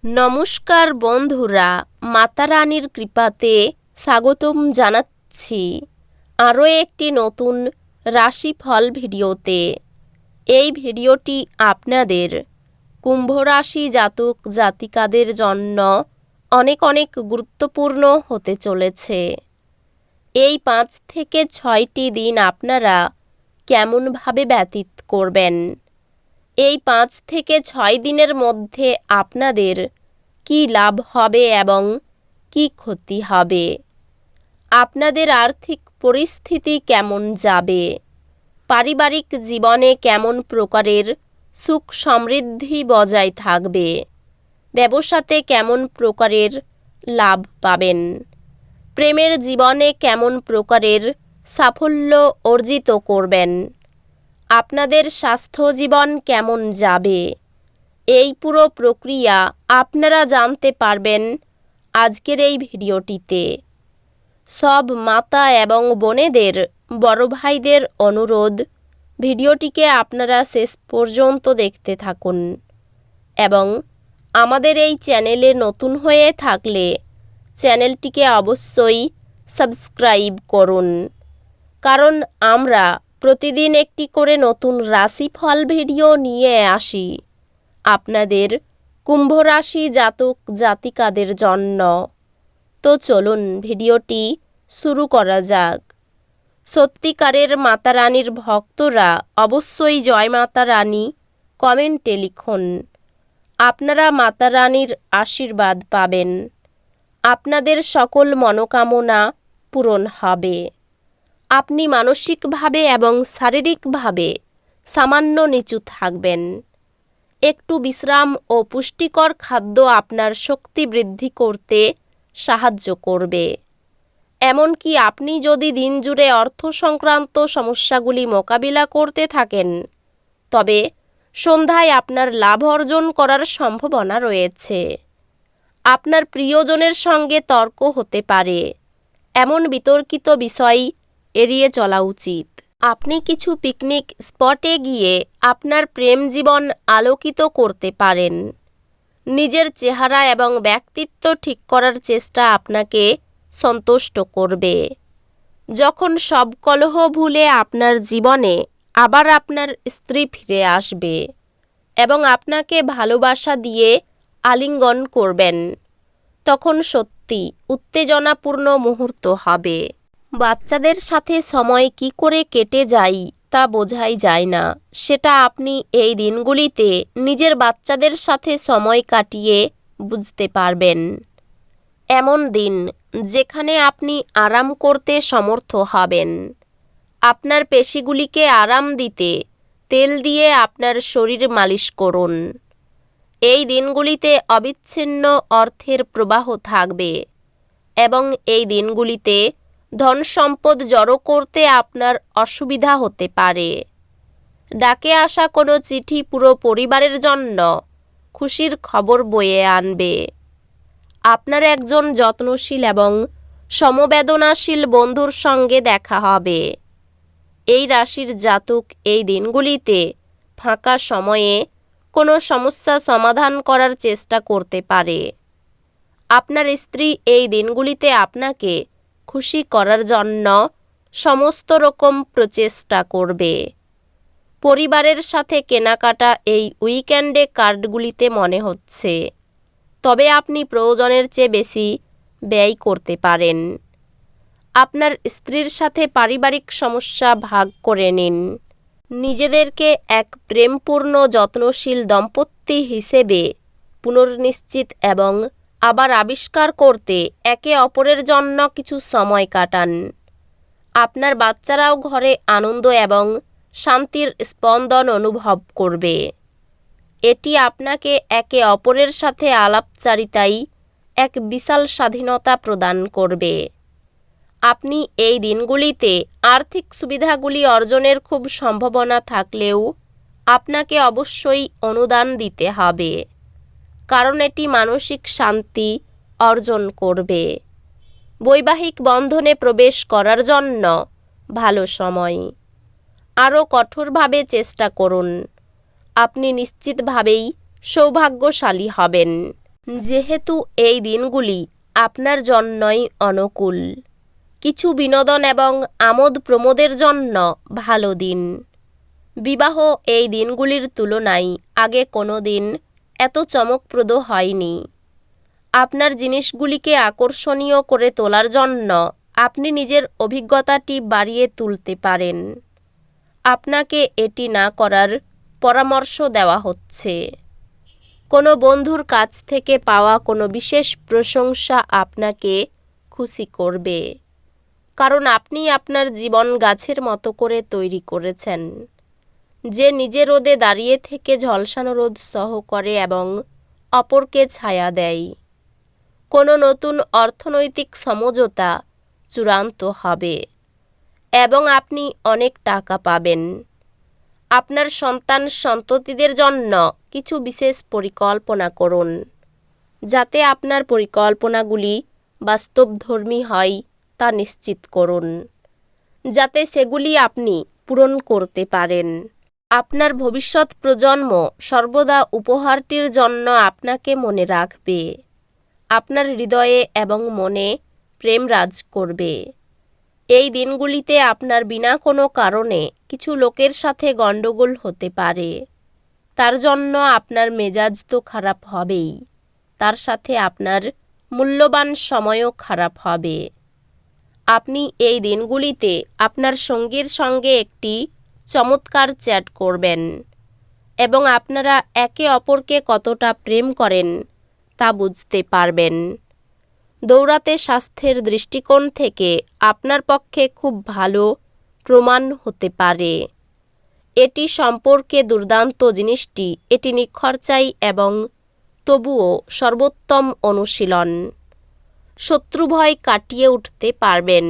নমস্কার বন্ধুরা, মাতা রানীর কৃপাতে স্বাগতম জানাচ্ছি আরও একটি নতুন রাশিফল ভিডিওতে। এই ভিডিওটি আপনাদের কুম্ভ রাশি জাতক জাতিকাদের জন্য অনেক অনেক গুরুত্বপূর্ণ হতে চলেছে। এই 5 থেকে 6টি দিন আপনারা কেমনভাবে ব্যতীত করবেন, এই 5 থেকে 6 দিনের মধ্যে আপনাদের কি লাভ হবে এবং কি ক্ষতি হবে, আপনাদের আর্থিক পরিস্থিতি কেমন যাবে, পারিবারিক জীবনে কেমন প্রকারের সুখ সমৃদ্ধি বজায় থাকবে, ব্যবসাতে কেমন প্রকারের লাভ পাবেন, প্রেমের জীবনে কেমন প্রকারের সাফল্য অর্জিত করবেন, আপনাদের স্বাস্থ্য জীবন কেমন যাবে, এই পুরো প্রক্রিয়া আপনারা জানতে পারবেন আজকের এই ভিডিওটিতে। সব মাতা এবং বোনেদের, বড় ভাইদের অনুরোধ, ভিডিওটিকে আপনারা শেষ পর্যন্ত দেখতে থাকুন এবং আমাদের এই চ্যানেলে নতুন হয়ে থাকলে চ্যানেলটিকে অবশ্যই সাবস্ক্রাইব করুন, কারণ আমরা প্রতিদিন একটি করে নতুন রাশিফল ভিডিও নিয়ে আসি আপনাদের কুম্ভ রাশি জাতক জাতিকাদের জন্য। তো চলুন ভিডিওটি শুরু করা যাক। সত্যিকারের মাতা রানীর ভক্তরা অবশ্যই জয় মাতা রানী কমেন্টে লিখুন। আপনারা মাতা রানীর আশীর্বাদ পাবেন, আপনাদের সকল মনোকামনা পূরণ হবে। আপনি মানসিকভাবে এবং শারীরিকভাবে সামান্য নিচু থাকবেন। একটু বিশ্রাম ও পুষ্টিকর খাদ্য আপনার শক্তি বৃদ্ধি করতে সাহায্য করবে। এমনকি আপনি যদি দিনজুড়ে অর্থ সংক্রান্ত সমস্যাগুলি মোকাবিলা করতে থাকেন, তবে সন্ধ্যায় আপনার লাভ অর্জন করার সম্ভাবনা রয়েছে। আপনার প্রিয়জনের সঙ্গে তর্ক হতে পারে, এমন বিতর্কিত বিষয় এড়িয়ে চলা উচিত। আপনি কিছু পিকনিক স্পটে গিয়ে আপনার প্রেম জীবন আলোকিত করতে পারেন। নিজের চেহারা এবং ব্যক্তিত্ব ঠিক করার চেষ্টা আপনাকে সন্তুষ্ট করবে। যখন সব কলহ ভুলে আপনার জীবনে আবার আপনার স্ত্রী ফিরে আসবে এবং আপনাকে ভালোবাসা দিয়ে আলিঙ্গন করবেন, তখন সত্যি উত্তেজনাপূর্ণ মুহূর্ত হবে। বাচ্চাদের সাথে সময় কি করে কেটে যায় তা বোঝাই যায় না। সেটা আপনি এই দিনগুলিতে নিজের বাচ্চাদের সাথে সময় কাটিয়ে বুঝতে পারবেন। এমন দিন যেখানে আপনি আরাম করতে সমর্থ হবেন। আপনার পেশিগুলিকে আরাম দিতে তেল দিয়ে আপনার শরীর মালিশ করুন। এই দিনগুলিতে অবিচ্ছিন্ন অর্থের প্রবাহ থাকবে এবং এই দিনগুলিতে ধন সম্পদ জড়ো করতে আপনার অসুবিধা হতে পারে। ডাকে আসা কোনো চিঠি পুরো পরিবারের জন্য খুশির খবর বয়ে আনবে। আপনার একজন যত্নশীল এবং সমবেদনাশীল বন্ধুর সঙ্গে দেখা হবে। এই রাশির জাতক এই দিনগুলিতে ফাঁকা সময়ে কোনো সমস্যা সমাধান করার চেষ্টা করতে পারে। আপনার স্ত্রী এই দিনগুলিতে আপনাকে খুশি করার জন্য সমস্ত রকম প্রচেষ্টা করবে। পরিবারের সাথে কেনাকাটা এই উইকেন্ডে কার্ডগুলিতে মনে হচ্ছে, তবে আপনি প্রয়োজনের চেয়ে বেশি ব্যয় করতে পারেন। আপনার স্ত্রীর সাথে পারিবারিক সমস্যা ভাগ করে নিন। নিজেদেরকে এক প্রেমপূর্ণ যত্নশীল দম্পতি হিসেবে পুনর্নিশ্চিত এবং আবার আবিষ্কার করতে একে অপরের জন্য কিছু সময় কাটান। আপনার বাচ্চারাও ঘরে আনন্দ এবং শান্তির স্পন্দন অনুভব করবে। এটি আপনাকে একে অপরের সাথে আলাপচারিতায় এক বিশাল স্বাধীনতা প্রদান করবে। আপনি এই দিনগুলিতে আর্থিক সুবিধাগুলি অর্জনের খুব সম্ভাবনা থাকলেও আপনাকে অবশ্যই অনুদান দিতে হবে, কারণ এটি মানসিক শান্তি অর্জন করবে। বৈবাহিক বন্ধনে প্রবেশ করার জন্য ভালো সময়। আরও কঠোরভাবে চেষ্টা করুন। আপনি নিশ্চিতভাবেই সৌভাগ্যশালী হবেন। যেহেতু এই দিনগুলি আপনার জন্যই অনুকূল, কিছু বিনোদন এবং আমোদ প্রমোদের জন্য ভালো দিন। বিবাহ এই দিনগুলির তুলনায় আগে কোনো দিন এত চমকপ্রদ হয়নি। আপনার জিনিসগুলিকে আকর্ষণীয় করে তোলার জন্য আপনি নিজের অভিজ্ঞতাটি বাড়িয়ে তুলতে পারেন। আপনাকে এটি না করার পরামর্শ দেওয়া হচ্ছে। কোনো বন্ধুর কাছ থেকে পাওয়া কোনো বিশেষ প্রশংসা আপনাকে খুশি করবে, কারণ আপনি আপনার জীবন গাছের মতো করে তৈরি করেছেন, যে নিজে রোদে দাঁড়িয়ে থেকে ঝলসানো রোদ সহ করে এবং অপরকে ছায়া দেয়। কোনো নতুন অর্থনৈতিক সমঝোতা চূড়ান্ত হবে এবং আপনি অনেক টাকা পাবেন। আপনার সন্ততিদের জন্য কিছু বিশেষ পরিকল্পনা করুন, যাতে আপনার পরিকল্পনাগুলি বাস্তবধর্মী হয় তা নিশ্চিত করুন, যাতে সেগুলি আপনি পূরণ করতে পারেন। আপনার ভবিষ্যৎ প্রজন্ম সর্বদা উপহারটির জন্য আপনাকে মনে রাখবে। আপনার হৃদয়ে এবং মনে প্রেম রাজ করবে। এই দিনগুলিতে আপনার বিনা কোনো কারণে কিছু লোকের সাথে গণ্ডগোল হতে পারে। তার জন্য আপনার মেজাজ তো খারাপ হবেই, তার সাথে আপনার মূল্যবান সময়ও খারাপ হবে। আপনি এই দিনগুলিতে আপনার সঙ্গীর সঙ্গে একটি চমৎকার চ্যাট করবেন এবং আপনারা একে অপরকে কতটা প্রেম করেন তা বুঝতে পারবেন। দৌড়াতে স্বাস্থ্যের দৃষ্টিকোণ থেকে আপনার পক্ষে খুব ভালো প্রমাণ হতে পারে। এটি সম্পর্কে দুর্দান্ত জিনিসটি এটি নিখরচাই এবং তবুও সর্বোত্তম অনুশীলন। শত্রুভয় কাটিয়ে উঠতে পারবেন।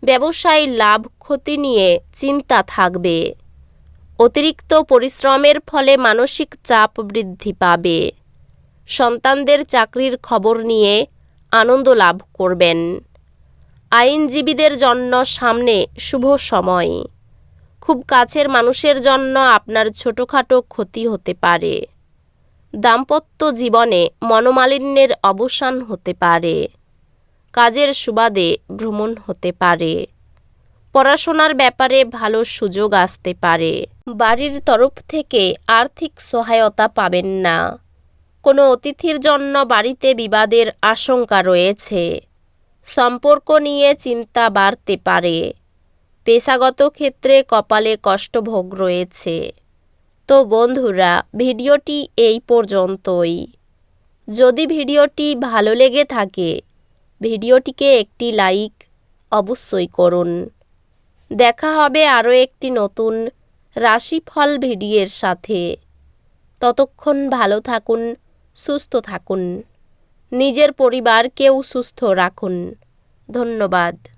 ব্যবসায় লাভ ক্ষতি নিয়ে চিন্তা থাকবে। অতিরিক্ত পরিশ্রমের ফলে মানসিক চাপ বৃদ্ধি পাবে। সন্তানদের চাকরির খবর নিয়ে আনন্দ লাভ করবেন। আইনজীবীদের জন্য সামনে শুভ সময়। খুব কাছের মানুষের জন্য আপনার ছোটোখাটো ক্ষতি হতে পারে। দাম্পত্য জীবনে মনোমালিন্যের অবসান হতে পারে। কাজের সুবাদে ভ্রমণ হতে পারে। পড়াশোনার ব্যাপারে ভালো সুযোগ আসতে পারে। বাড়ির তরফ থেকে আর্থিক সহায়তা পাবেন না। কোনো অতিথির জন্য বাড়িতে বিবাদের আশঙ্কা রয়েছে। সম্পর্ক নিয়ে চিন্তা বাড়তে পারে। পেশাগত ক্ষেত্রে কপালে কষ্টভোগ রয়েছে। তো বন্ধুরা, ভিডিওটি এই পর্যন্তই। যদি ভিডিওটি ভালো লেগে থাকে, ভিডিওটিকে একটি লাইক অবশ্যই করুন। দেখা হবে আরও একটি নতুন রাশিফল ভিডিওর সাথে। ততক্ষণ ভালো থাকুন, সুস্থ থাকুন, নিজের পরিবারকেও সুস্থ রাখুন। ধন্যবাদ।